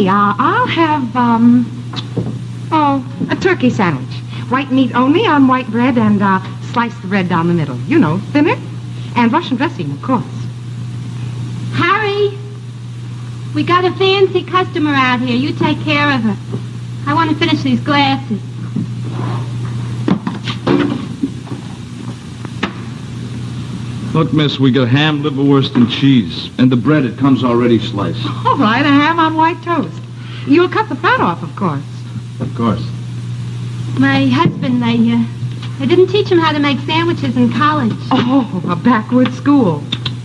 me, I'll have, a turkey sandwich. White meat only on white bread and slice the bread down the middle. You know, thinner. And Russian dressing, of course. Harry, we got a fancy customer out here. You take care of her. I want to finish these glasses. Look, miss, we got ham, liverwurst, and cheese. And the bread, it comes already sliced. All right, a ham on white toast. You'll cut the fat off, of course. Of course. My husband, they didn't teach him how to make sandwiches in college. Oh, a backwoods school.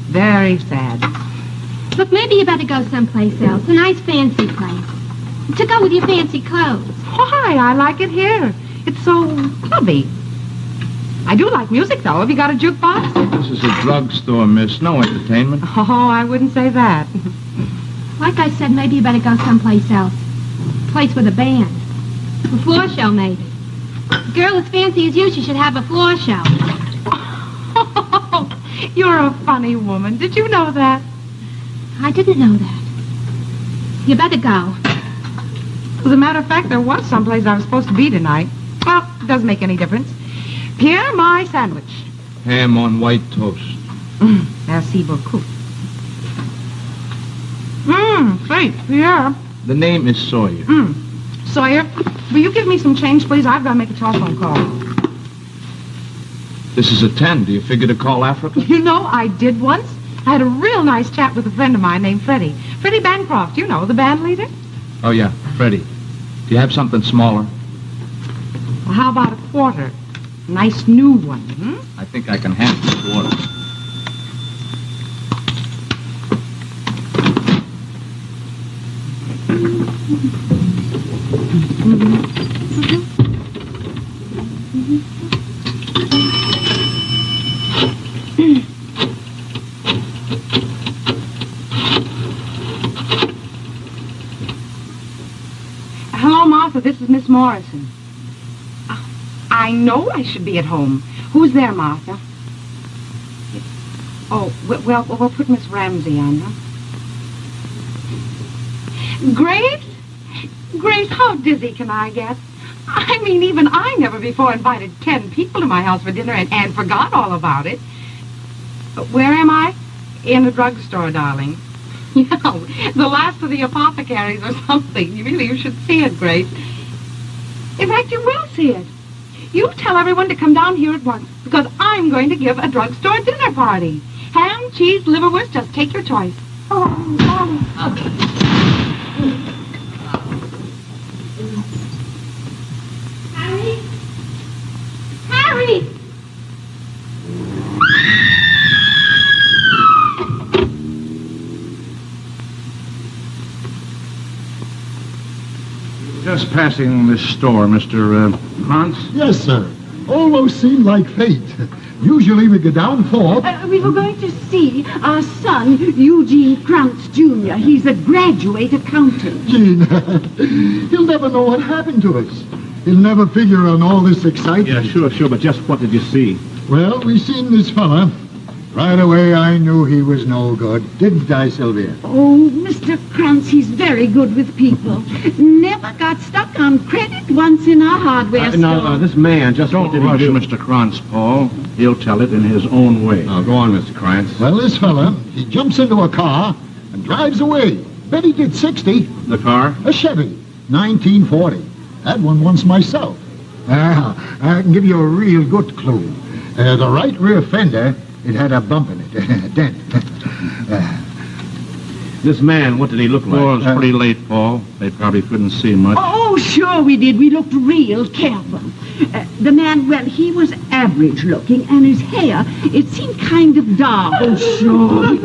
Very sad. Look, maybe you better go someplace else. A nice fancy place. To go with your fancy clothes. Why? I like it here. It's so clubby. I do like music, though. Have you got a jukebox? This is a drugstore, miss. No entertainment. Oh, I wouldn't say that. Like I said, maybe you better go someplace else. A place with a band. A floor show, maybe. A girl as fancy as you, she should have a floor show. Oh, you're a funny woman. Did you know that? I didn't know that. You better go. As a matter of fact, there was someplace I was supposed to be tonight. Well, it doesn't make any difference. Pierre, my sandwich. Ham on white toast. Merci beaucoup. Great, Pierre. The name is Sawyer. Sawyer, will you give me some change, please? I've got to make a telephone call. This is a 10. Do you figure to call Africa? You know, I did once. I had a real nice chat with a friend of mine named Freddie. Freddie Bancroft, you know, the band leader. Oh, yeah, Freddie. Do you have something smaller? Well, how about a quarter? Nice new one, I think I can handle the quarter. Hello, Martha. This is Miss Morrison. I know I should be at home. Who's there, Martha? Oh, well, we'll put Miss Ramsey on, huh? Grace? Grace, how dizzy can I get? I mean, even I never before invited 10 people to my house for dinner and forgot all about it. Where am I? In the drugstore, darling. You know, the last of the apothecaries or something. You should see it, Grace. In fact, you will see it. You tell everyone to come down here at once, because I'm going to give a drugstore dinner party. Ham, cheese, liverwurst, just take your choice. Harry? Harry! Just passing this store, Mr. Krantz. Yes, sir. Almost seemed like fate. Usually we go down 4. We were going to see our son, Eugene Krantz, Jr. He's a graduate accountant. Gene, he'll never know what happened to us. He'll never figure on all this excitement. Yeah, sure, but just what did you see? Well, we seen this fella. Right away, I knew he was no good. Didn't I, Sylvia? Oh, Mr. Krantz, he's very good with people. Never got stuck on credit once in a hardware store. No, this man just Don't rush Mr. Krantz, Paul. He'll tell it in his own way. Oh, go on, Mr. Krantz. Well, this fella, he jumps into a car and drives away. Bet he did 60. The car? A Chevy, 1940. Had one once myself. I can give you a real good clue. The right rear fender, it had a bump in it, a dent. This man, what did he look like? Oh, it was pretty late, Paul. They probably couldn't see much. Oh, sure we did. We looked real careful. The man, well, he was average looking, and his hair, it seemed kind of dark. Oh, sure.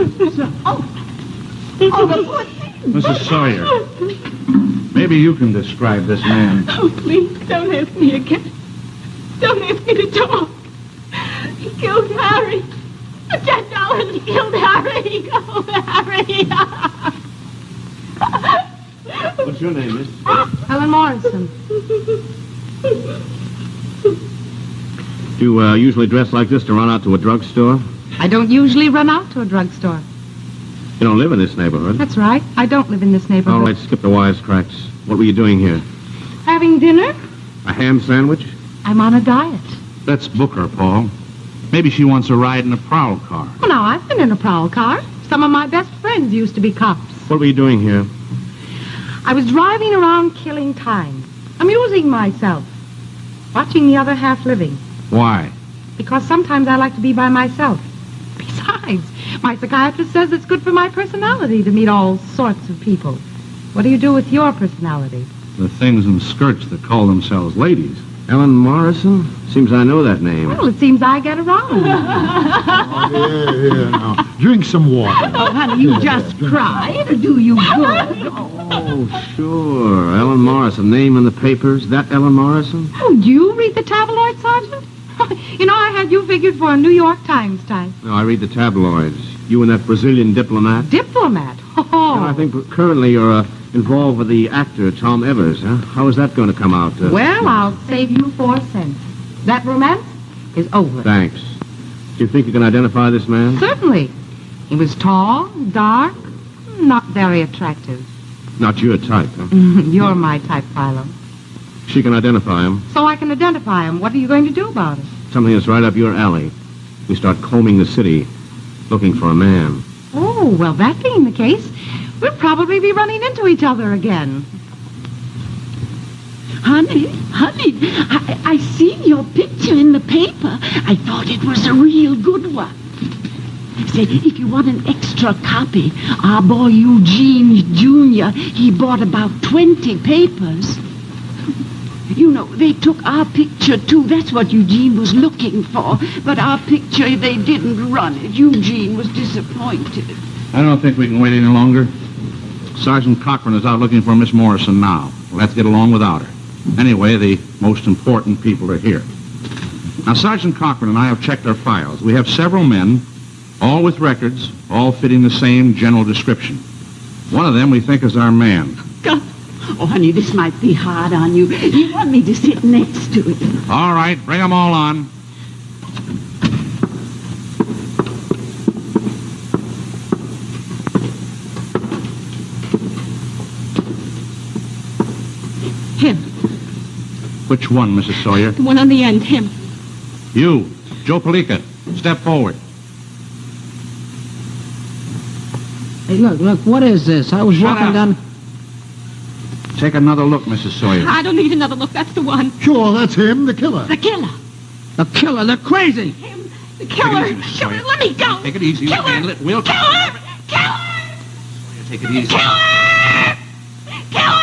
Mrs. Sawyer, maybe you can describe this man. Oh, please, don't ask me again. Don't ask me to talk. He killed Harry. For $10, he killed Harry. Oh, Harry. What's your name, miss? Helen Morrison. Do you usually dress like this to run out to a drugstore? I don't usually run out to a drugstore. You don't live in this neighborhood. That's right. I don't live in this neighborhood. All right, skip the wisecracks. What were you doing here? Having dinner? A ham sandwich? I'm on a diet. Let's book her, Paul. Maybe she wants a ride in a prowl car. Well, now, I've been in a prowl car. Some of my best friends used to be cops. What were you doing here? I was driving around killing time, amusing myself, watching the other half living, Why? because sometimes I like to be by myself. Besides, my psychiatrist says it's good for my personality to meet all sorts of people. What do you do with your personality? The things in skirts that call themselves ladies. Ellen Morrison? Seems I know that name. Well, it seems I get around. Here, now. Drink some water. Oh, honey, you just cry. It'll do you good. Oh, sure. Ellen Morrison. Name in the papers. That Ellen Morrison? Oh, do you read the tabloid, Sergeant? You know, I had you figured for a New York Times type. No, I read the tabloids. You and that Brazilian diplomat? Diplomat. And I Oh. think currently you're involved with the actor Tom Evers, huh? How is that going to come out? Well, I'll save you 4 cents. That romance is over. Thanks. Do you think you can identify this man? Certainly. He was tall, dark, not very attractive. Not your type, huh? You're my type, Philo. She can identify him. So I can identify him. What are you going to do about it? Something that's right up your alley. We start combing the city, looking for a man. Oh, well, that being the case, we'll probably be running into each other again. Honey, I seen your picture in the paper. I thought it was a real good one. Say, if you want an extra copy, our boy Eugene Jr., he bought about 20 papers. You know, they took our picture, too. That's what Eugene was looking for. But our picture, they didn't run it. Eugene was disappointed. I don't think we can wait any longer. Sergeant Cochran is out looking for Miss Morrison now. Let's get along without her. Anyway, the most important people are here. Now, Sergeant Cochran and I have checked our files. We have several men, all with records, all fitting the same general description. One of them we think is our man. God. Oh, honey, this might be hard on you. You want me to sit next to him. All right, bring them all on. Him. Which one, Mrs. Sawyer? The one on the end, him. You, Joe Palika. Step forward. Hey, look, what is this? I was Shut walking up. down... Take another look, Mrs. Sawyer. I don't need another look. That's the one. Sure, that's him, the killer. The killer. The killer, they're crazy! Him. The killer. Take it easy, Killer, Sawyer. let me go. Take it easy. We'll Killer. handle it. We'll... Killer. Killer. Take it easy. Killer. Killer.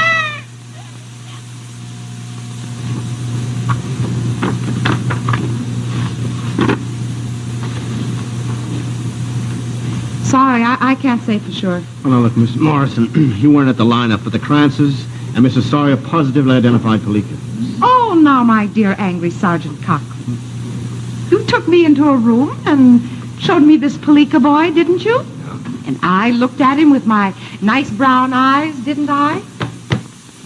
Sorry, I can't say for sure. Well, now, look, Miss Morrison, you weren't at the lineup for the Crances, and Mrs. Sawyer positively identified Palika. Oh, now, my dear angry Sergeant Cochran. You took me into a room and showed me this Palika boy, didn't you? And I looked at him with my nice brown eyes, didn't I?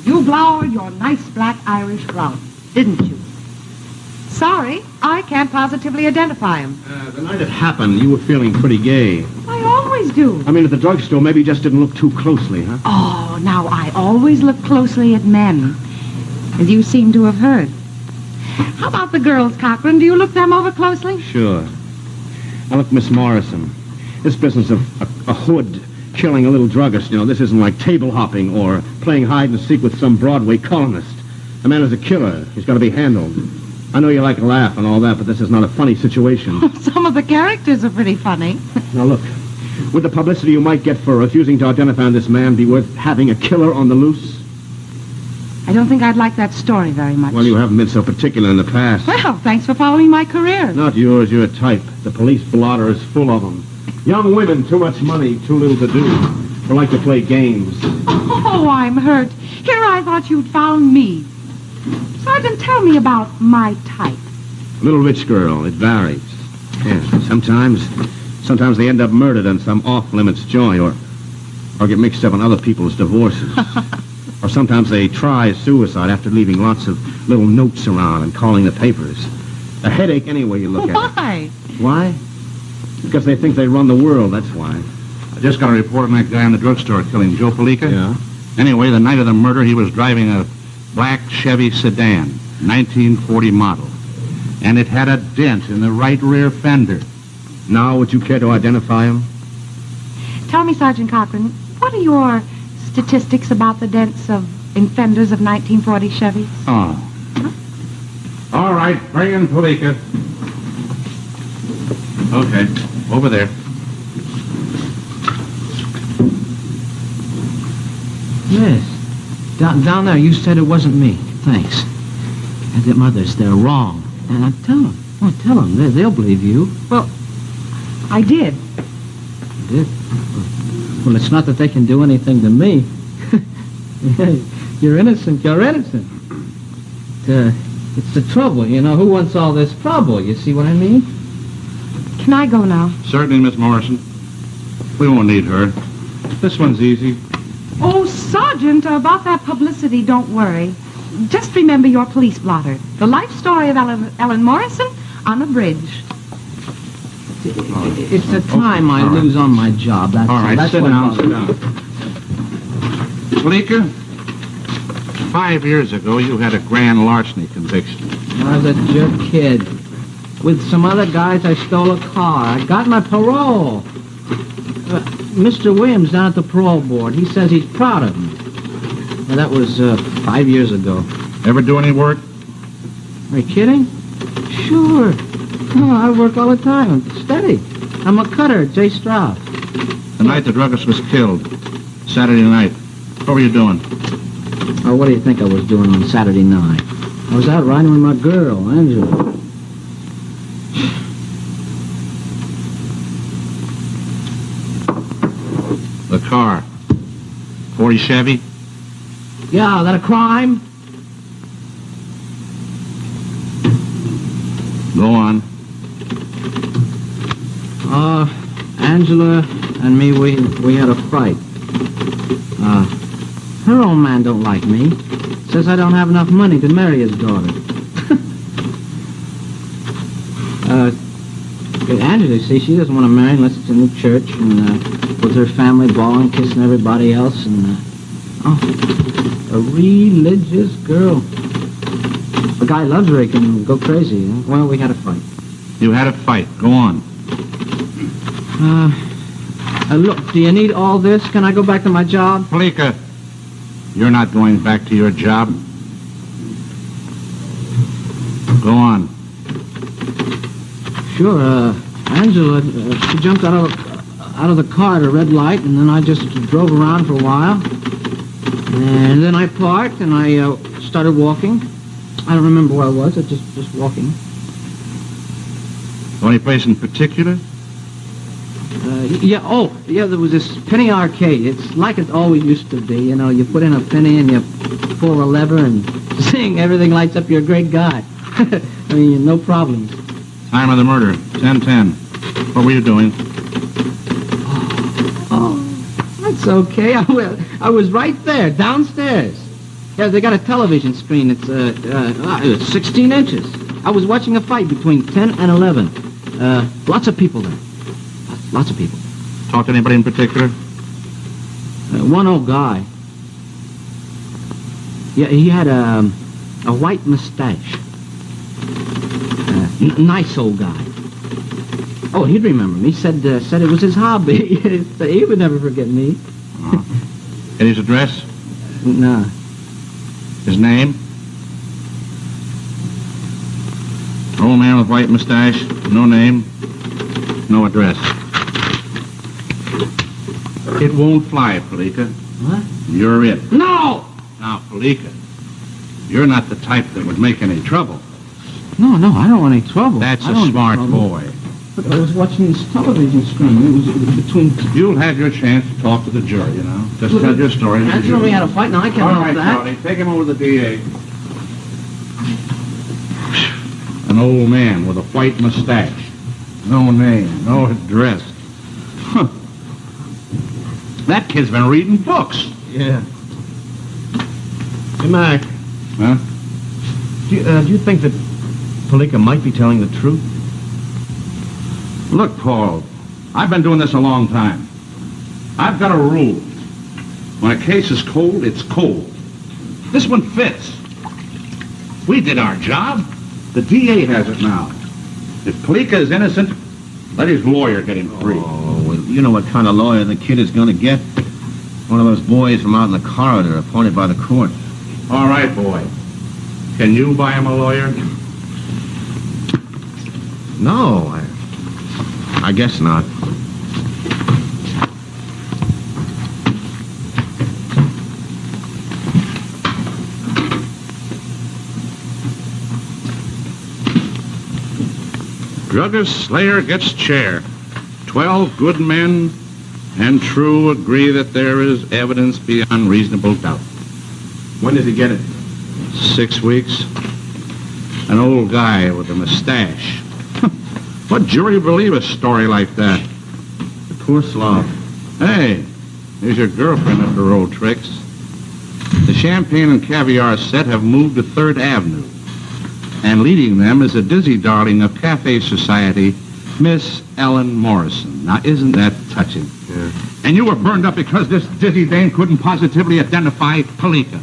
You glowered your nice black Irish ground, didn't you? Sorry, I can't positively identify him. The night it happened, you were feeling pretty gay. I always do. I mean, at the drugstore, maybe you just didn't look too closely, huh? Oh, now I always look closely at men, as you seem to have heard. How about the girls, Cochran? Do you look them over closely? Sure. Now, look, Miss Morrison, this business of a hood killing a little druggist, you know, this isn't like table hopping or playing hide and seek with some Broadway columnist. The man is a killer. He's got to be handled. I know you like a laugh and all that, but this is not a funny situation. Some of the characters are pretty funny. Now, look, would the publicity you might get for refusing to identify this man be worth having a killer on the loose? I don't think I'd like that story very much. Well, you haven't been so particular in the past. Well, thanks for following my career. Not yours, your type. The police blotter is full of them. Young women, too much money, too little to do. They like to play games. Oh, I'm hurt. Here I thought you'd found me. Sergeant, tell me about my type. Little rich girl, it varies. Yeah, sometimes they end up murdered on some off-limits joint or get mixed up in other people's divorces. Or sometimes they try suicide after leaving lots of little notes around and calling the papers. A headache any way you look at it. Why? Why? Because they think they run the world, that's why. I just got a report on that guy in the drugstore killing Joe Palika. Yeah? Anyway, the night of the murder, he was driving a black Chevy sedan, 1940 model. And it had a dent in the right rear fender. Now, would you care to identify him? Tell me, Sergeant Cochran, what are your statistics about the dents in fenders of 1940 Chevys? Oh. All right, bring in Palika. Okay, over there. Yes. Down there, you said it wasn't me. Thanks. And the mothers, they're wrong. And tell them. Oh, tell them. They'll believe you. Well, I did. You did? Well, it's not that they can do anything to me. You're innocent. You're innocent. It's the trouble, you know. Who wants all this trouble? You see what I mean? Can I go now? Certainly, Miss Morrison. We won't need her. This one's easy. Oh, Sergeant, about that publicity, don't worry. Just remember your police blotter. The life story of Ellen Morrison on a bridge. It's the time I All right. lose on my job. That's All right, that's sit what down, bothers sit me. down. Palika, 5 years ago, you had a grand larceny conviction. I was a jerk kid. With some other guys, I stole a car. I got my parole. Mr. Williams down at the parole board, he says he's proud of me. Now, that was 5 years ago. Ever do any work? Are you kidding? Sure. Oh, I work all the time. I'm steady. I'm a cutter at J. Strauss. The night the druggist was killed, Saturday night. What were you doing? Oh, what do you think I was doing on Saturday night? I was out riding with my girl, Angela. The car. 40 Chevy? Yeah, that a crime? Go on. Angela and me, we had a fight. Her old man don't like me. Says I don't have enough money to marry his daughter. Angela, see, she doesn't want to marry unless it's a new church and with her family bawling, kissing everybody else, and a religious girl. The guy loves her, he can go crazy. Well, we had a fight. You had a fight. Go on. Look, do you need all this? Can I go back to my job? Palika, you're not going back to your job. Go on. Sure, Angela, she jumped out of the car at a red light, and then I just drove around for a while. And then I parked, and I started walking. I don't remember where I was. I just walking. Any place in particular? Yeah, there was this penny arcade. It's like it always used to be. You know, you put in a penny and you pull a lever and zing, everything lights up. You're a great guy. I mean, no problems. Time of the murder, 10:10. What were you doing? Oh, that's okay. I was right there, downstairs. Yeah, they got a television screen. It's 16 inches. I was watching a fight between 10 and 11. Lots of people there. Lots of people. Talk to anybody in particular? One old guy. Yeah, he had a white mustache. Nice old guy. Oh, he'd remember me. Said it was his hobby. He would never forget me. Get his address? Nah. His name? Old man with white mustache, no name, no address. It won't fly, Palika. What? You're it. No! Now, Palika, you're not the type that would make any trouble. No, I don't want any trouble. That's I a don't want smart trouble. boy. But I was watching this television screen. It was between... You'll have your chance to talk to the jury, you know. Just tell your story to the That's when we jury. had a fight. Now I can't All help right, that. Charlie, take him over to the DA. An old man with a white mustache. No name, no address. Huh. That kid's been reading books. Yeah. Hey, Mac. Huh? Do you think that Palika might be telling the truth? Look, Paul, I've been doing this a long time. I've got a rule. When a case is cold, it's cold. This one fits. We did our job. The DA has it now. If Kalika is innocent, let his lawyer get him free. Oh, well, you know what kind of lawyer the kid is going to get? One of those boys from out in the corridor appointed by the court. All right, boy. Can you buy him a lawyer? No, I guess not. Druggist Slayer gets chair. 12 good men and true agree that there is evidence beyond reasonable doubt. When did he get it? 6 weeks. An old guy with a mustache. What jury would believe a story like that? The poor Slav. Hey, here's your girlfriend after her old tricks. The champagne and caviar set have moved to 3rd Avenue. And leading them is a dizzy darling of Cafe Society, Miss Ellen Morrison. Now, isn't that touching? Yeah. And you were burned up because this dizzy dame couldn't positively identify Kalika.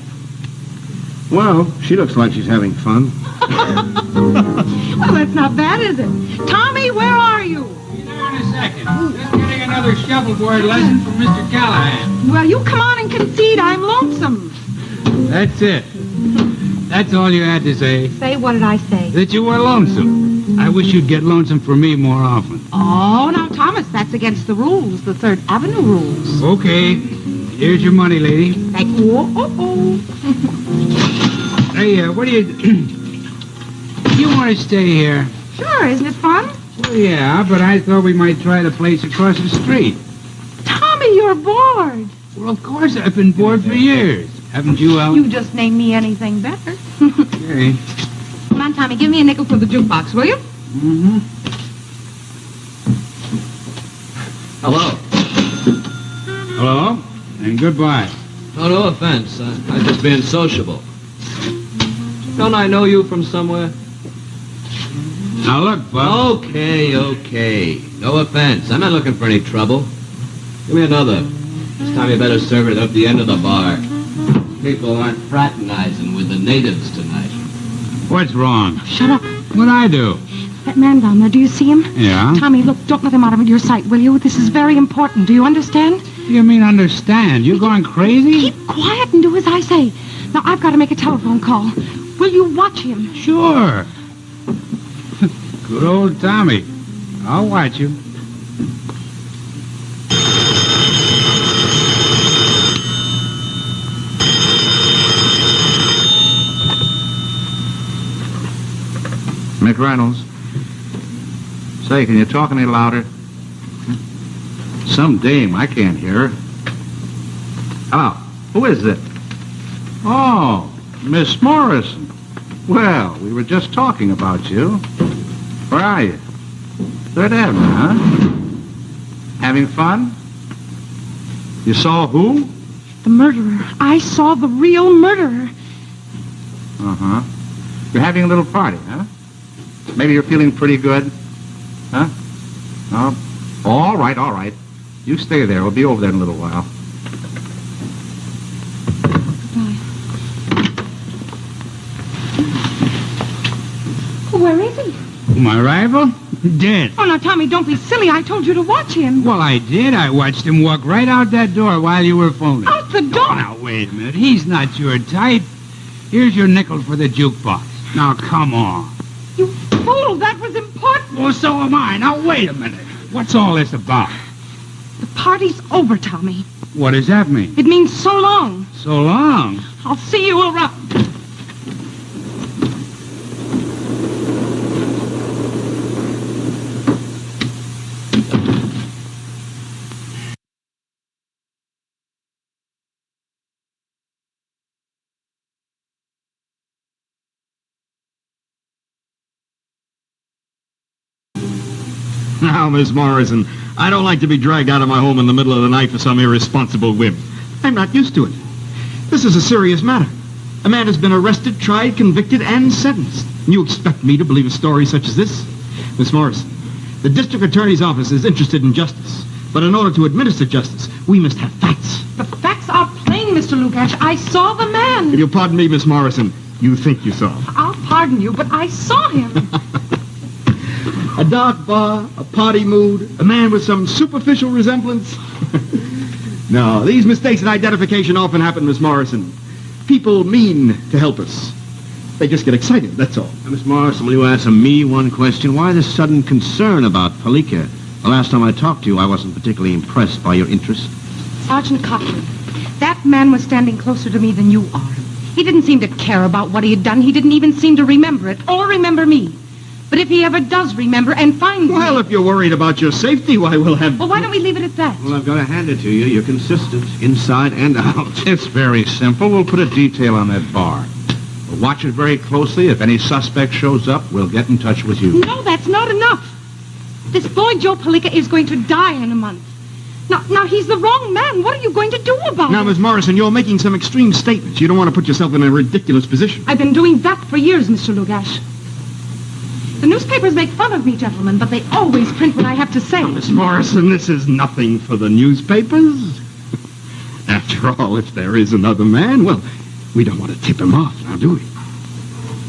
Well, she looks like she's having fun. Well, that's not bad, is it? Tommy, where are you? Be there in a second. Just getting another shuffleboard lesson from Mr. Callahan. Well, you come on and concede I'm lonesome. That's it. That's all you had to say. Say, what did I say? That you were lonesome. I wish you'd get lonesome for me more often. Oh, now, Thomas, that's against the rules, the 3rd Avenue rules. Okay. Here's your money, lady. Thank you. Oh. Hey, what do you... you want to stay here? Sure, isn't it fun? Well, yeah, but I thought we might try the place across the street. Tommy, you're bored. Well, of course, I've been bored for years. Haven't you, Ellen? You just named me anything better. Okay. Come on, Tommy, give me a nickel for the jukebox, will you? Mm-hmm. Hello. Hello? And goodbye. Oh, no offense. I'm just being sociable. Don't I know you from somewhere? Now, look, Bub. Okay. No offense. I'm not looking for any trouble. Give me another. This time you better serve it up the end of the bar. People aren't fraternizing with the natives tonight. What's wrong? Shut up. What'd I do? That man down there, do you see him? Yeah? Tommy, look, don't let him out of your sight, will you? This is very important. Do you understand? You mean understand? You going crazy? Keep quiet and do as I say. Now, I've got to make a telephone call. Will you watch him? Sure. Good old Tommy. I'll watch you. Mick Reynolds. Say, can you talk any louder? Some dame, I can't hear her. Hello, who is it? Oh, Miss Morrison. Well, we were just talking about you. Where are you? 3rd Avenue, huh? Having fun? You saw who? The murderer. I saw the real murderer. Uh-huh. You're having a little party, huh? Maybe you're feeling pretty good? Huh? Oh, all right. You stay there. We'll be over there in a little while. Where is he? My rival? Dead. Oh, now, Tommy, don't be silly. I told you to watch him. Well, I did. I watched him walk right out that door while you were phoning. Out the door? Oh, now, wait a minute. He's not your type. Here's your nickel for the jukebox. Now, come on. You fool. That was important. Well, so am I. Now, wait a minute. What's all this about? The party's over, Tommy. What does that mean? It means so long. So long. I'll see you around. Now, Miss Morrison, I don't like to be dragged out of my home in the middle of the night for some irresponsible whim. I'm not used to it. This is a serious matter. A man has been arrested, tried, convicted, and sentenced. And you expect me to believe a story such as this? Miss Morrison, the district attorney's office is interested in justice. But in order to administer justice, We must have facts. The facts are plain, Mr. Lugash. I saw the man. If you'll pardon me, Miss Morrison, you think you saw him. I'll pardon you, but I saw him. A dark bar, a party mood, a man with some superficial resemblance. No, these mistakes in identification often happen, Miss Morrison. People mean to help us. They just get excited, that's all. Now, Miss Morrison, will you answer me one question? Why this sudden concern about Palika? The last time I talked to you, I wasn't particularly impressed by your interest. Sergeant Cochran, that man was standing closer to me than you are. He didn't seem to care about what he had done. He didn't even seem to remember it or remember me. But if he ever does remember and finds me... Well, if you're worried about your safety, why, we'll have... Well, why don't we leave it at that? Well, I've got to hand it to you. You're consistent, inside and out. It's very simple. We'll put a detail on that bar. We'll watch it very closely. If any suspect shows up, we'll get in touch with you. No, that's not enough. This boy, Joe Palika, is going to die in a month. Now, he's the wrong man. What are you going to do about it? Now, Miss Morrison, you're making some extreme statements. You don't want to put yourself in a ridiculous position. I've been doing that for years, Mr. Lugash. The newspapers make fun of me, gentlemen, but they always print what I have to say. Miss Morrison, this is nothing for the newspapers. After all, if there is another man, well, we don't want to tip him off, now do we?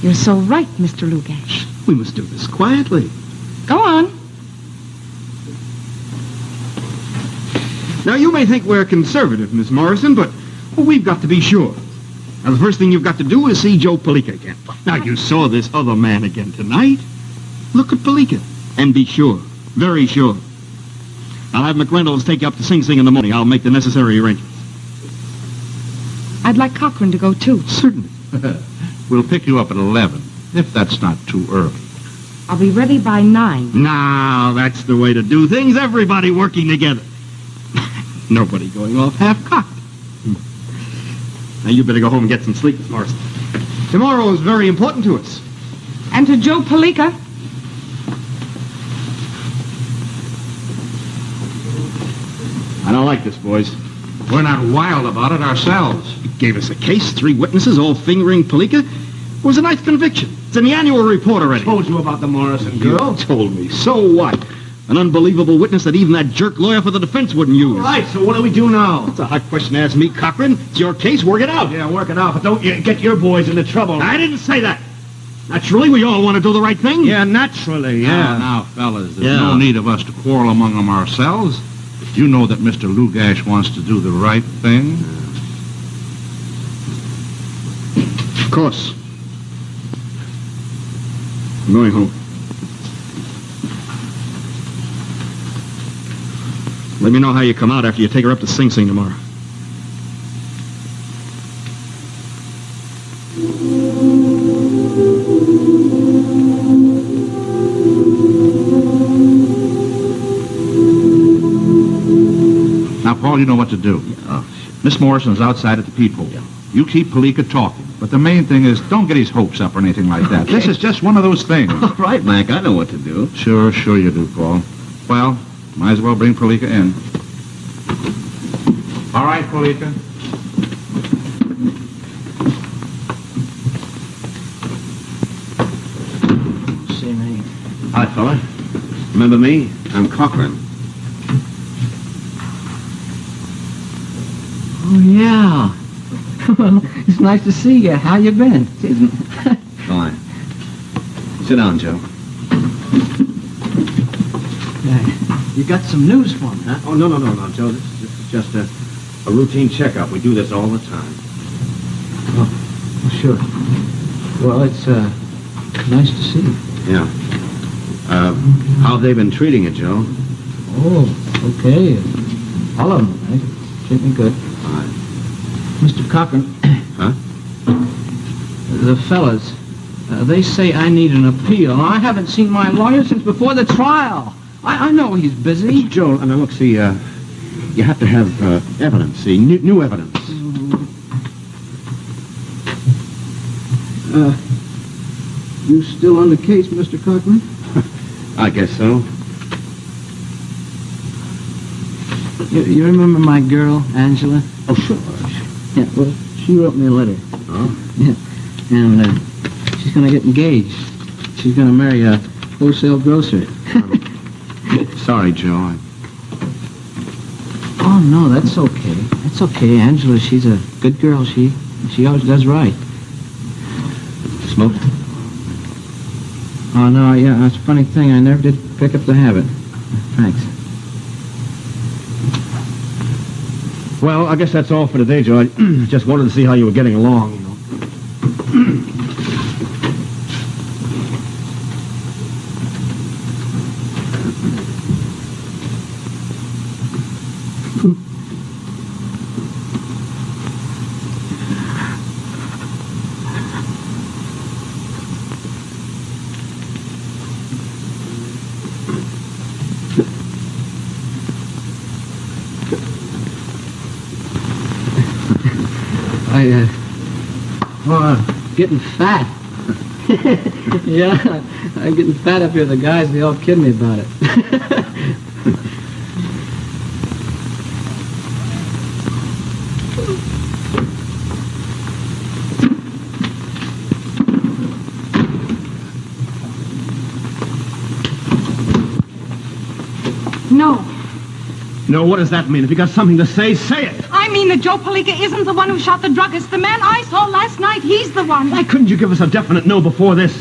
You're so right, Mr. Lugash. We must do this quietly. Go on. Now, you may think we're conservative, Miss Morrison, but we've got to be sure. Now, the first thing you've got to do is see Joe Palika again. Now, you saw this other man again tonight. Look at Palika and be sure, very sure. I'll have McReynolds take you up to Sing Sing in the morning. I'll make the necessary arrangements. I'd like Cochran to go, too. Certainly. We'll pick you up at 11, if that's not too early. I'll be ready by 9. Now, that's the way to do things. Everybody working together. Nobody going off half-cocked. Now, you better go home and get some sleep, Miss Morrison. Tomorrow is very important to us. And to Joe Palika. I don't like this, boys. We're not wild about it ourselves. It gave us a case, 3 witnesses, all fingering Palika. It was a nice conviction. It's in the annual report already. Told you about the Morrison girl. You told me. So what? An unbelievable witness that even that jerk lawyer for the defense wouldn't use. All right, so what do we do now? That's a hot question to ask me, Cochran. It's your case. Work it out. Yeah, work it out, but don't you get your boys into trouble. I didn't say that. Naturally, we all want to do the right thing. Yeah, naturally, yeah. Now, fellas, there's no need of us to quarrel among them ourselves. You know that Mr. Lugash wants to do the right thing. Of course. I'm going home. Let me know how you come out after you take her up to Sing Sing tomorrow. Now, Paul, you know what to do. Miss Morrison's outside at the peephole. You keep Palika talking. But the main thing is, don't get his hopes up or anything like that. This is just one of those things. All right, Mac, I know what to do. Sure you do, Paul. Well, might as well bring Palika in. All right, Palika. See me. Hi, fella. Remember me? I'm Cochran. Oh, yeah. Well, it's nice to see you. How you been? Fine. Sit down, Joe. You got some news for me, huh? Oh, no, Joe. This is just a routine checkup. We do this all the time. Oh, sure. Well, it's nice to see you. Yeah. How have they been treating you, Joe? Oh, okay. All of them, right? Treat me good. Fine. Mr. Cochran. Huh? The fellas, they say I need an appeal. I haven't seen my lawyer since before the trial. I know he's busy. Joe, I mean, look, see, you have to have evidence, see, new evidence. You still on the case, Mr. Cochran? I guess so. You remember my girl, Angela? Oh, sure. Yeah, well, she wrote me a letter. Oh? Yeah, and she's going to get engaged. She's going to marry a wholesale grocer. Sorry, Joe. Oh, Oh, no, that's okay. That's okay. Angela, she's a good girl. She always does right. Smoke? Oh, no, yeah, that's a funny thing. I never did pick up the habit. Thanks. Well, I guess that's all for today, Joe. I just wanted to see how you were getting along, you know. Getting fat. Yeah, I'm getting fat up here. The guys, they all kid me about it. No. No, what does that mean? If you got something to say, say it. I mean that Joe Palika isn't the one who shot the druggist. The man I saw last night, he's the one. Why couldn't you give us a definite no before this?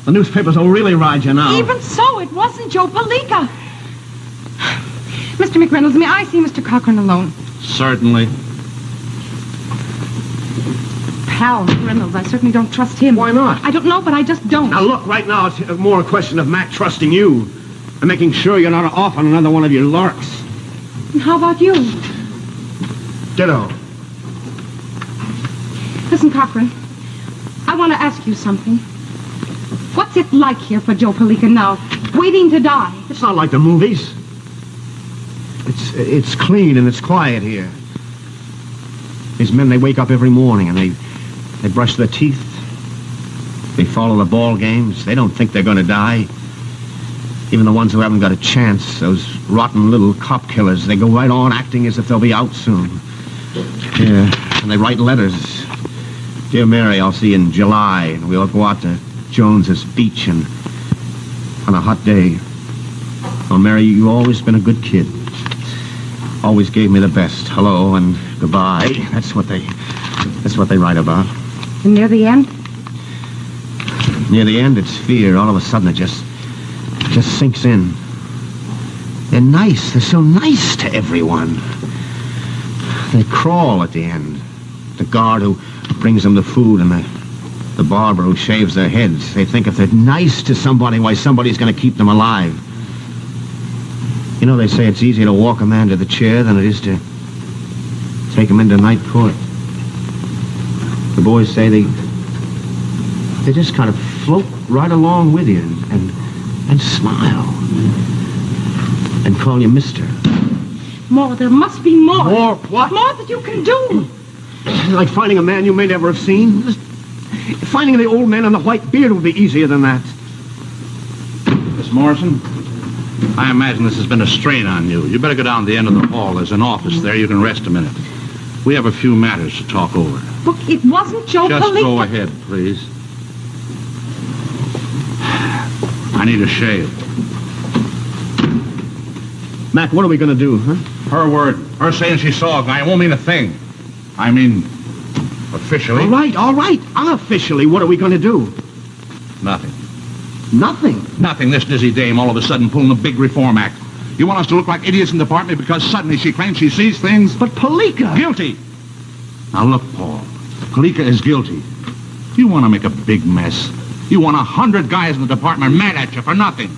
The newspapers will really ride you now. Even so, it wasn't Joe Palika. Mr. McReynolds, may I see Mr. Cochran alone? Certainly. Pal McReynolds, I certainly don't trust him. Why not? I don't know, but I just don't. Now, look, right now, it's more a question of Mac trusting you and making sure you're not off on another one of your larks. And how about you? Ditto. Listen, Cochran, I want to ask you something. What's it like here for Joe Palika now, waiting to die? It's not like the movies. It's clean and it's quiet here. These men, they wake up every morning and they brush their teeth. They follow the ball games. They don't think they're going to die. Even the ones who haven't got a chance, those rotten little cop killers, they go right on acting as if they'll be out soon. Yeah, and they write letters. Dear Mary, I'll see you in July, and we'll go out to Jones's beach and on a hot day. Oh, Mary, you've always been a good kid. Always gave me the best. Hello and goodbye. That's what they write about. And near the end? Near the end, it's fear. All of a sudden, it just sinks in. They're nice. They're so nice to everyone. They crawl at the end. The guard who brings them the food and the barber who shaves their heads. They think if they're nice to somebody, why, somebody's going to keep them alive. You know, they say it's easier to walk a man to the chair than it is to take him into night court. The boys say they just kind of float right along with you and smile and call you mister. More. There must be more. More what? More that you can do. Like finding a man you may never have seen. Finding the old man and the white beard would be easier than that. Miss Morrison, I imagine this has been a strain on you. You better go down to the end of the hall. There's an office there. You can rest a minute. We have a few matters to talk over. Look, it wasn't Joe Just Palika. go ahead, please. I need a shave. Mac, what are we going to do, huh? Her word. Her saying she saw a guy won't mean a thing. I mean, officially. All right. Unofficially, what are we going to do? Nothing. Nothing. Nothing. This dizzy dame all of a sudden pulling a big reform act. You want us to look like idiots in the department because suddenly she claims she sees things? But Palika! Guilty. Now look, Paul. Palika is guilty. You want to make a big mess. You want 100 guys in the department mad at you for nothing.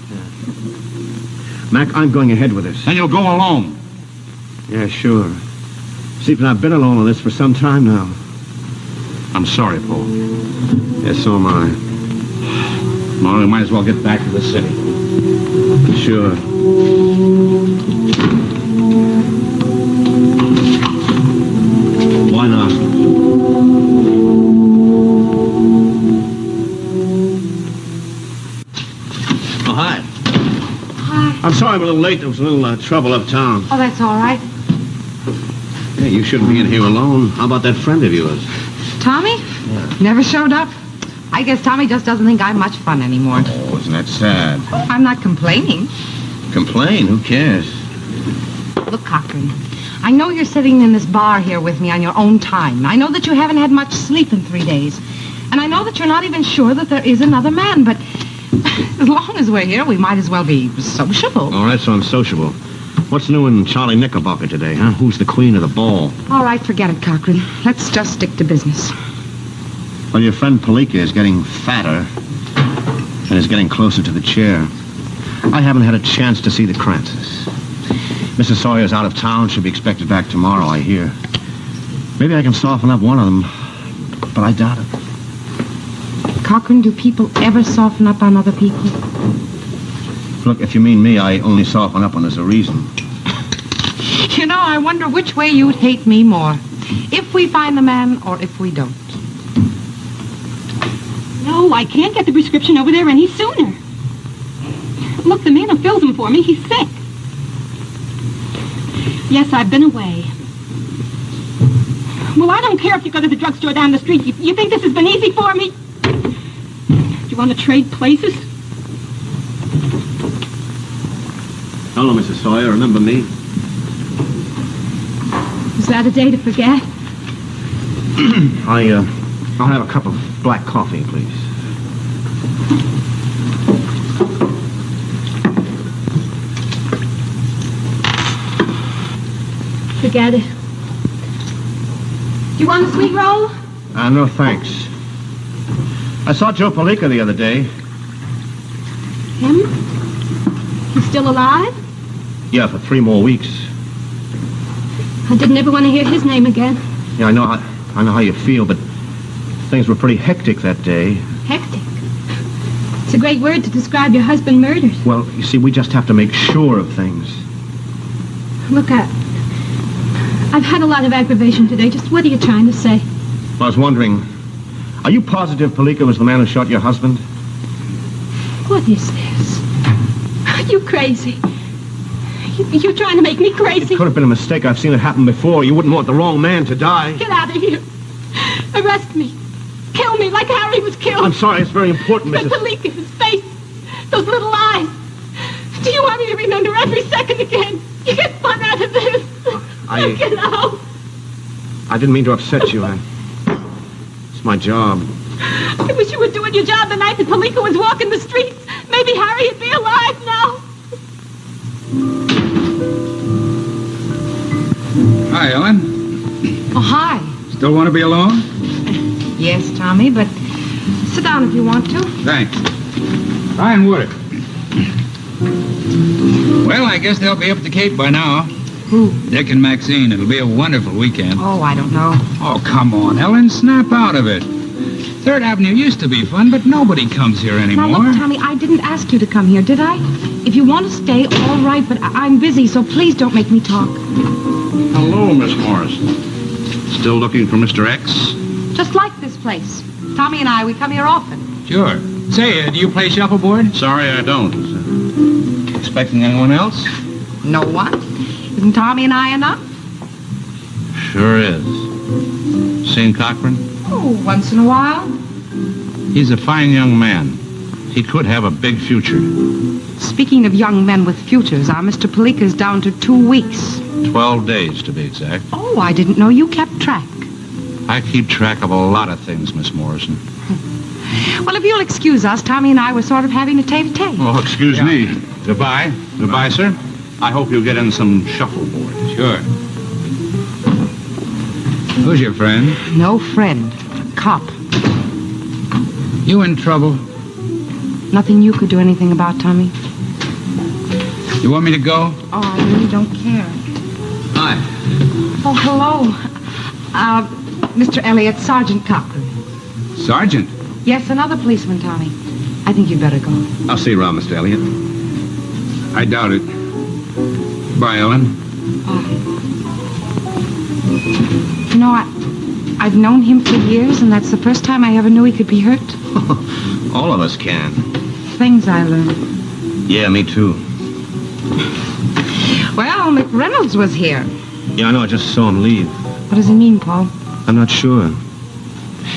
Mac, I'm going ahead with this. And you'll go alone. Yeah, sure. See, but I've been alone on this for some time now. I'm sorry, Paul. Yes, so am I. Well, we might as well get back to the city. Sure. Why not? Oh, hi. Hi. I'm sorry I'm a little late. There was a little trouble uptown. Oh, that's all right. Hey, you shouldn't be in here alone. How about that friend of yours? Tommy? Yeah. Never showed up. I guess Tommy just doesn't think I'm much fun anymore. Oh, isn't that sad? I'm not complaining. Complain? Who cares? Look, Cochran, I know you're sitting in this bar here with me on your own time. I know that you haven't had much sleep in 3 days. And I know that you're not even sure that there is another man, but as long as we're here, we might as well be sociable. All right, so I'm sociable. What's new in Charlie Knickerbocker today, huh? Who's the queen of the ball? All right, forget it, Cochran. Let's just stick to business. Well, your friend Palika is getting fatter and is getting closer to the chair. I haven't had a chance to see the Krantzes. Mrs. Sawyer's out of town. She'll be expected back tomorrow, I hear. Maybe I can soften up one of them, but I doubt it. Cochran, do people ever soften up on other people? Look, if you mean me, I only soften up when there's a reason. You know, I wonder which way you'd hate me more. If we find the man or if we don't. No, I can't get the prescription over there any sooner. Look, the man who fills them for me, he's sick. Yes, I've been away. Well, I don't care if you go to the drugstore down the street. You think this has been easy for me? Do you want to trade places? Hello, Mrs. Sawyer. Remember me? Is that a day to forget? I'll have a cup of black coffee, please. Forget it. Do you want a sweet roll? No, thanks. I saw Joe Palika the other day. Him? He's still alive? Yeah, for 3 more weeks. I didn't ever want to hear his name again. Yeah, I know how you feel, but things were pretty hectic that day. Hectic. It's a great word to describe your husband murdered. Well, you see, we just have to make sure of things. Look, I've had a lot of aggravation today. Just what are you trying to say? I was wondering, are you positive Palika was the man who shot your husband? What is this? Are you crazy? You're trying to make me crazy? It could have been a mistake. I've seen it happen before. You wouldn't want the wrong man to die. Get out of here. Arrest me. Kill me like Harry was killed. I'm sorry. It's very important, But Mrs. Palika, his face, those little eyes. Do you want me to remember every second again? You get fun out of this. Get out. I didn't mean to upset you. It's my job. I wish you were doing your job the night that Palika was walking the streets. Maybe Harry'd be alive now. Hi, Ellen. Oh, hi. Still want to be alone? Yes, Tommy, but sit down if you want to. Thanks. Fine wood. Well, I guess they'll be up the Cape by now. Who? Dick and Maxine. It'll be a wonderful weekend. Oh, I don't know. Oh, come on, Ellen. Snap out of it. 3rd Avenue used to be fun, but nobody comes here anymore. Now, look, Tommy, I didn't ask you to come here, did I? If you want to stay, all right, but I'm busy, so please don't make me talk. Hello, Miss Morrison. Still looking for Mr. X? Just like this place. Tommy and I, we come here often. Sure. Say, do you play shuffleboard? Sorry, I don't. Expecting anyone else? No one? Isn't Tommy and I enough? Sure is. Seen Cochran? Oh, once in a while. He's a fine young man. He could have a big future. Speaking of young men with futures, our Mr. Palika's down to 2 weeks. 12 days, to be exact. Oh, I didn't know you kept track. I keep track of a lot of things, Miss Morrison. Well, if you'll excuse us, Tommy and I were sort of having a tete-a-tete. Oh, excuse me. Goodbye. Goodbye, sir. I hope you'll get in some shuffleboard. Sure. Who's your friend? No friend. A cop. You in trouble? Nothing you could do anything about, Tommy? You want me to go? Oh, I really don't care. Hi. Oh, hello. Mr. Elliot, Sergeant Cochran. Sergeant? Yes, another policeman, Tommy. I think you'd better go. I'll see you around, Mr. Elliot. I doubt it. Bye, Ellen. You know, I've known him for years, and that's the first time I ever knew he could be hurt. All of us can. Things I learned. Yeah, me too. Well, McReynolds was here. Yeah, I know. I just saw him leave. What does he mean, Paul? I'm not sure.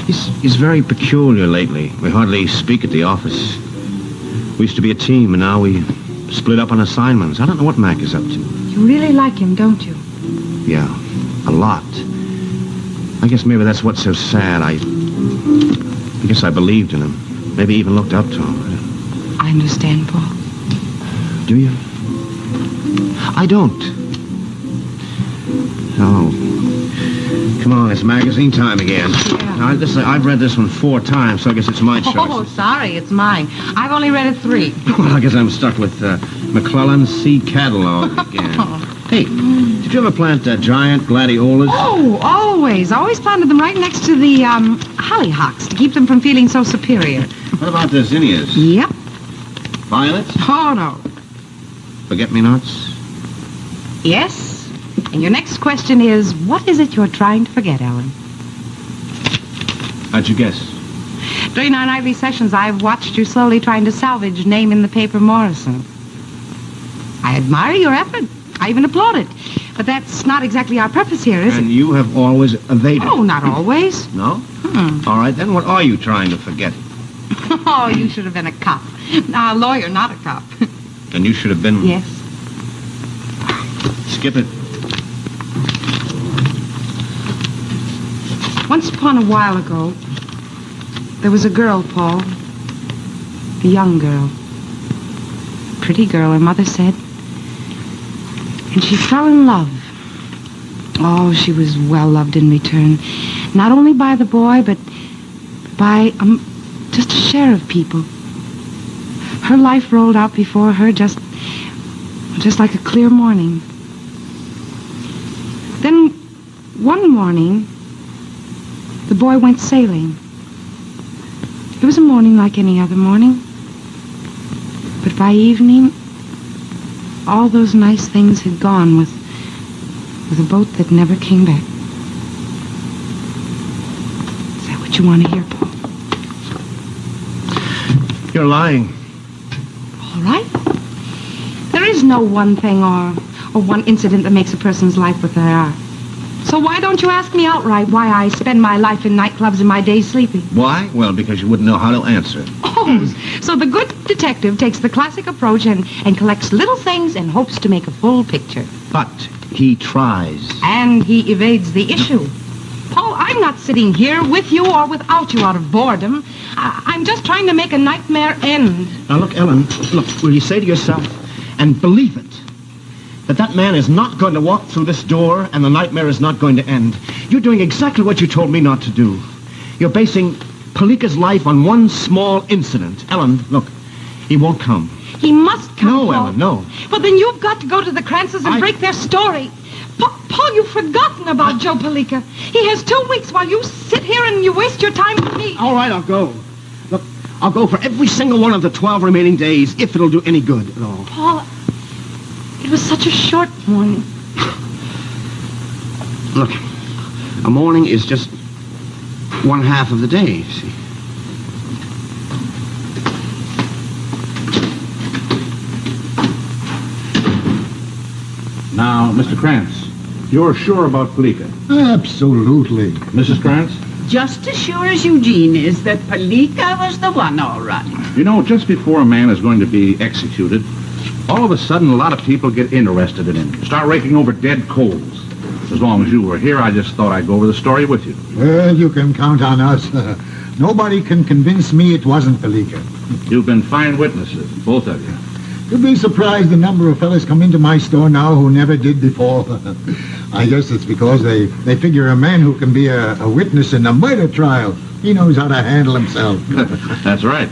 He's very peculiar lately. We hardly speak at the office. We used to be a team, and now we split up on assignments. I don't know what Mac is up to. You really like him, don't you? Yeah, a lot. I guess maybe that's what's so sad. I guess I believed in him. Maybe even looked up to him. I understand, Paul. Do you? I don't. Oh. Come on, it's magazine time again. Yeah. Now, I've read this one 4 times, so I guess it's my choice. Oh, sorry, it's mine. I've only read it 3. Well, I guess I'm stuck with McClellan's Seed Catalog again. Hey, did you ever plant giant gladiolas? Oh, always. Always planted them right next to the hollyhocks to keep them from feeling so superior. What about the zinnias? Yep. Violets? Oh, no. Forget-me-nots? Yes. And your next question is, what is it you're trying to forget, Ellen? How'd you guess? During our nightly sessions, I've watched you slowly trying to salvage name in the paper Morrison. I admire your effort. I even applaud it. But that's not exactly our purpose here, is And it? you have always evaded. Oh, not always. No? All right, then what are you trying to forget? Oh, you should have been a cop. A lawyer, not a cop. And you should have been... Yes. Skip it. Once upon a while ago, there was a girl, Paul. A young girl. Pretty girl, her mother said. And she fell in love. Oh, she was well loved in return. Not only by the boy, but by just a share of people. Her life rolled out before her just like a clear morning. Then, one morning, the boy went sailing. It was a morning like any other morning. But by evening, all those nice things had gone with a boat that never came back. Is that what you want to hear, Paul? You're lying. All right. There is no one thing or one incident that makes a person's life what they are. So why don't you ask me outright why I spend my life in nightclubs and my days sleeping? Why? Well, because you wouldn't know how to answer. Oh, so the good detective takes the classic approach and collects little things and hopes to make a full picture. But he tries. And he evades the issue. Paul, I'm not sitting here with you or without you out of boredom. I'm just trying to make a nightmare end. Now, look, Ellen, look, will you say to yourself, and believe it, that man is not going to walk through this door and the nightmare is not going to end. You're doing exactly what you told me not to do. You're basing Palika's life on one small incident. Ellen, look, he won't come. He must come, No, Paul. Ellen, no. Well, then you've got to go to the Crances and break their story. Paul, you've forgotten about Joe Palika. He has 2 weeks while you sit here and you waste your time with me. All right, I'll go. Look, I'll go for every single one of the 12 remaining days, if it'll do any good at all. Paul, it was such a short morning. Look, a morning is just one half of the day, you see. Now, Mr. Krantz, you're sure about Palika? Absolutely. Mrs. Krantz? Just as sure as Eugene is that Palika was the one, all right. You know, just before a man is going to be executed, all of a sudden a lot of people get interested in him. Start raking over dead coals. As long as you were here, I just thought I'd go over the story with you. Well, you can count on us. Nobody can convince me it wasn't Palika. You've been fine witnesses, both of you. You'd be surprised the number of fellas come into my store now who never did before. I guess it's because they figure a man who can be a witness in a murder trial, he knows how to handle himself. That's right.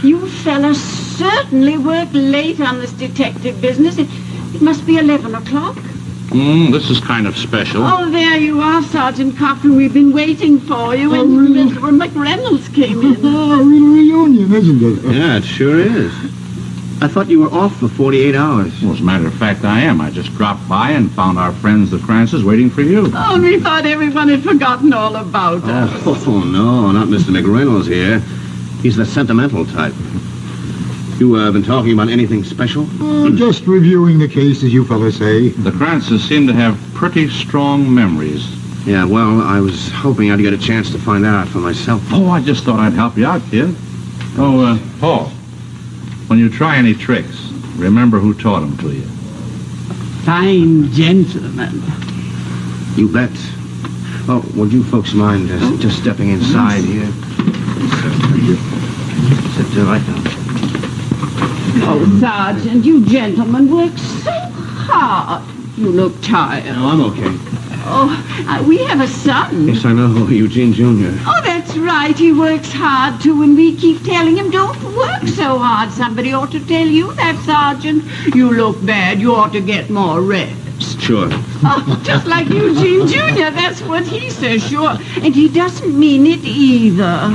You fellas certainly work late on this detective business. It must be 11 o'clock. This is kind of special. Oh, there you are, Sergeant Cochran. We've been waiting for you, and Mr. McReynolds came in. A real reunion, isn't it? Yeah, it sure is. I thought you were off for 48 hours. Well, as a matter of fact, I am. I just dropped by and found our friends, the Krantzes, waiting for you. Oh, we thought everyone had forgotten all about us. Oh, no, not Mr. McReynolds here. He's the sentimental type. You been talking about anything special? Just reviewing the case, as you fellas say. The Krantzes seem to have pretty strong memories. Yeah, well, I was hoping I'd get a chance to find that out for myself. Oh, I just thought I'd help you out, kid. Oh, Paul, when you try any tricks, remember who taught them to you. Fine gentleman. You bet. Oh, would you folks mind just stepping inside here? Sit right down. Oh, Sergeant, you gentlemen work so hard. You look tired. No, I'm okay. Oh, we have a son. Yes, I know, Eugene Jr. Oh, that's right. He works hard, too, and we keep telling him, don't work so hard. Somebody ought to tell you that, Sergeant. You look bad. You ought to get more rest. Sure. Oh, just like Eugene Jr., that's what he says, sure. And he doesn't mean it either.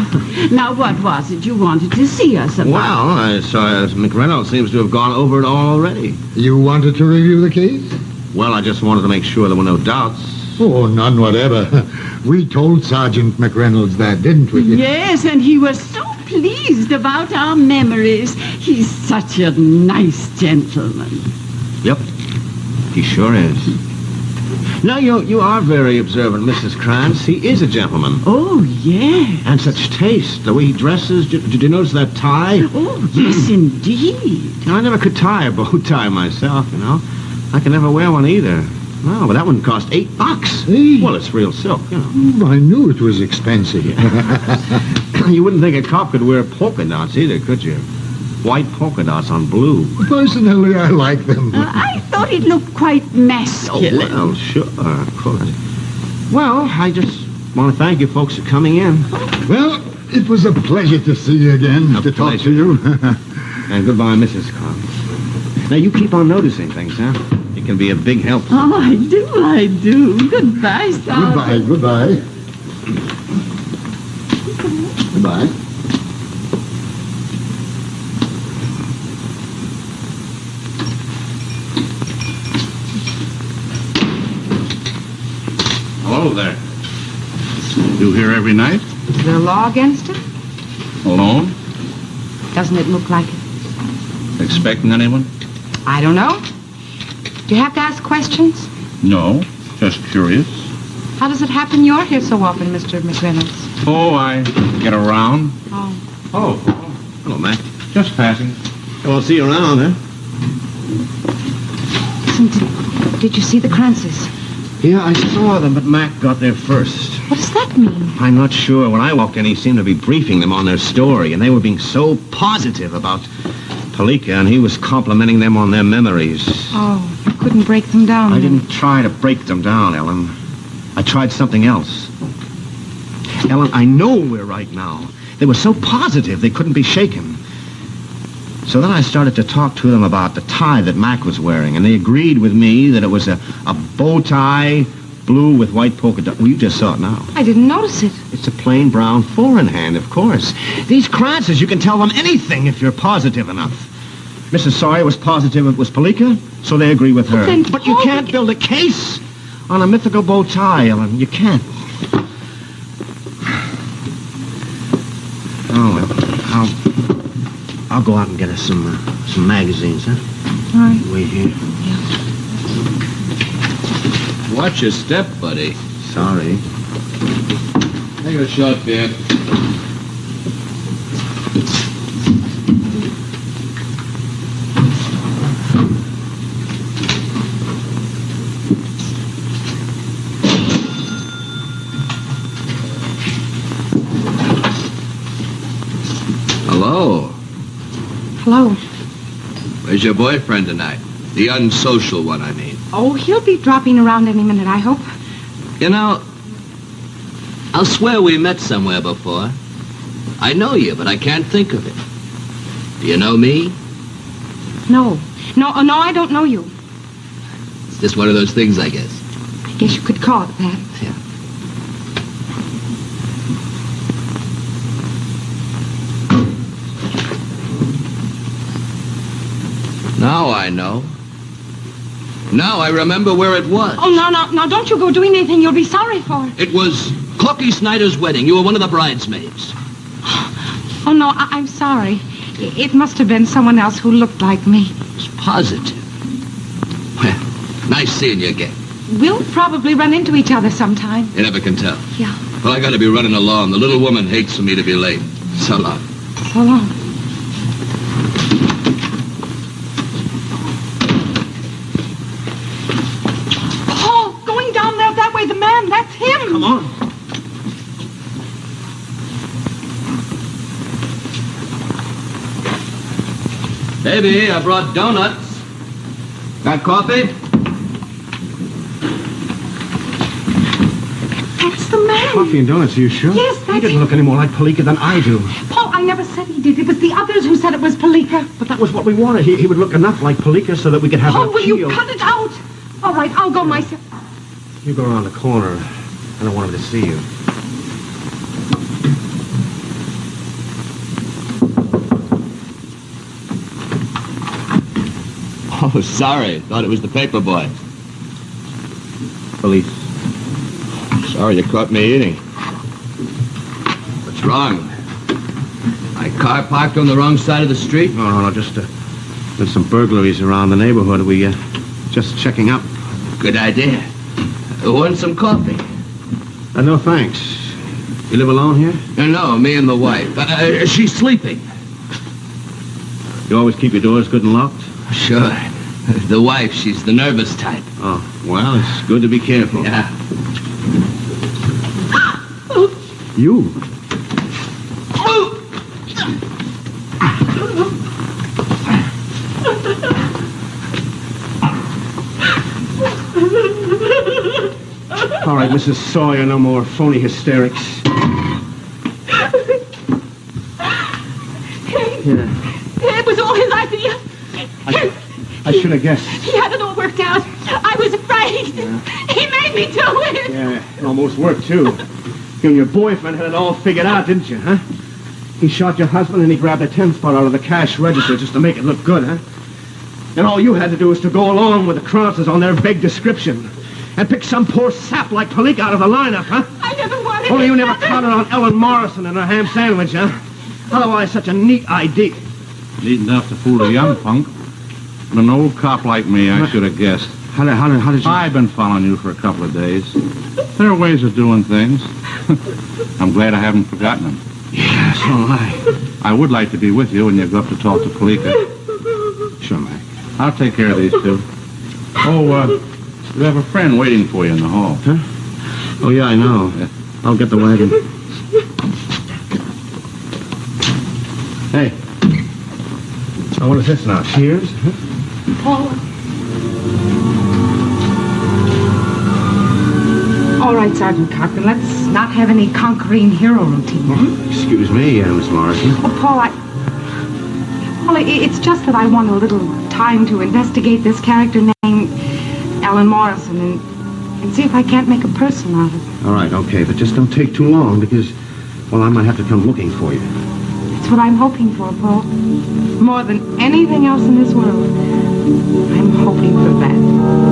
Now, what was it you wanted to see us about? Well, I saw McReynolds seems to have gone over it all already. You wanted to review the case? Well, I just wanted to make sure there were no doubts. Oh, none whatever. We told Sergeant McReynolds that, didn't we? Yes, and he was so pleased about our memories. He's such a nice gentleman. Yep, he sure is. Now, you are very observant, Mrs. Krantz. He is a gentleman. Oh, yes. And such taste, the way he dresses. Did you notice that tie? Oh, yes, indeed. I never could tie a bow tie myself, you know. I could never wear one either. No, but that one cost $8. Hey. Well, it's real silk, you know. I knew it was expensive. You wouldn't think a cop could wear polka dots either, could you? White polka dots on blue. Personally, I like them. I thought it looked quite masculine. Oh, well, sure, of course. Well, I just want to thank you folks for coming in. Well, it was a pleasure to see you again, to talk to you. And goodbye, Mrs. Cobb. Now, you keep on noticing things, huh? It can be a big help. Oh, I do. Goodbye, Sergeant. Goodbye. Goodbye. Hello there. You here every night? Is there a law against it? Alone? Doesn't it look like it? Expecting anyone? I don't know. Do you have to ask questions? No, just curious. How does it happen you're here so often, Mr. McReynolds? Oh, I get around. Oh. Hello, Mac. Just passing. Well, I'll see you around, huh? Listen, did you see the Krantzes? Yeah, I saw them, but Mac got there first. What does that mean? I'm not sure. When I walked in, he seemed to be briefing them on their story, and they were being so positive about Palika, and he was complimenting them on their memories. Oh, you couldn't break them down. I didn't try to break them down, Ellen. I tried something else. Ellen, I know we're right now. They were so positive they couldn't be shaken. So then I started to talk to them about the tie that Mac was wearing, and they agreed with me that it was a bow tie, blue with white polka dots. Well, you just saw it now. I didn't notice it. It's a plain brown four-in-hand, of course. These Krantzes, you can tell them anything if you're positive enough. Mrs. Sawyer was positive it was Palika, so they agree with her. then But you can't build a case on a mythical bow tie, Ellen. You can't. Oh, well, I'll go out and get us some magazines, huh? All right. Wait here. Watch your step, buddy. Sorry. Take a shot, Ben. Hello. Hello. Where's your boyfriend tonight? The unsocial one, I mean. Oh, he'll be dropping around any minute, I hope. You know, I'll swear we met somewhere before. I know you, but I can't think of it. Do you know me? No, I don't know you. It's just one of those things, I guess. I guess you could call it that. Yeah. Now I know. Now I remember where it was. Oh, no, don't you go doing anything you'll be sorry for. It was Corky Snyder's wedding. You were one of the bridesmaids. Oh, no, I'm sorry. It must have been someone else who looked like me. It's positive. Well, nice seeing you again. We'll probably run into each other sometime. You never can tell. Yeah. Well, I gotta be running along. The little woman hates for me to be late. So long. So long. Oh, going down there that way, the Baby, I brought donuts. Got coffee? That's the man. Coffee and donuts, are you sure? Yes, He that's didn't him. look any more like Palika than I do. Paul, I never said he did. It was the others who said it was Palika. But that was what we wanted. He would look enough like Palika so that we could have Paul, an will you appeal. cut it out? All right, I'll go myself. You go around the corner. I don't want him to see you. Oh, sorry. Thought it was the paper boy. Police. Sorry you caught me eating. What's wrong? My car parked on the wrong side of the street? No. Just there's some burglaries around the neighborhood. We just checking up. Good idea. Want some coffee? No, thanks. You live alone here? No, me and the wife. She's sleeping. You always keep your doors good and locked? Sure. The wife, she's the nervous type. Oh, well, it's good to be careful. Yeah. You? All right, Mrs. Sawyer, no more phony hysterics. Yeah. It was all his idea. I should have guessed. He had it all worked out. I was afraid. He made me do it. Yeah, it almost worked, too. You and your boyfriend had it all figured out, didn't you, huh? He shot your husband and he grabbed a 10 spot out of the cash register just to make it look good, huh? And all you had to do was to go along with the crosses on their vague description and pick some poor sap like Palika out of the lineup, huh? I never wanted Only it. you never counted on Ellen Morrison and her ham sandwich, huh? Otherwise, such a neat idea. Neat enough to fool a young punk. But an old cop like me, I should have guessed. How did you... I've been following you for a couple of days. There are ways of doing things. I'm glad I haven't forgotten them. Yeah, so am I. I would like to be with you when you go up to talk to Palika. Sure, Mac. I'll take care of these two. Oh, you have a friend waiting for you in the hall. Huh? Oh, yeah, I know. I'll get the wagon. Hey. Oh, what is this now? Cheers? Huh? Paul. All right, Sergeant Cochran, let's not have any conquering hero routine. Oh, excuse me, Miss Morrison. Oh, Paul, it's just that I want a little time to investigate this character named Ellen Morrison and see if I can't make a person out of it. All right, okay, but just don't take too long because, well, I might have to come looking for you. That's what I'm hoping for, Paul. More than anything else in this world, I'm hoping for that.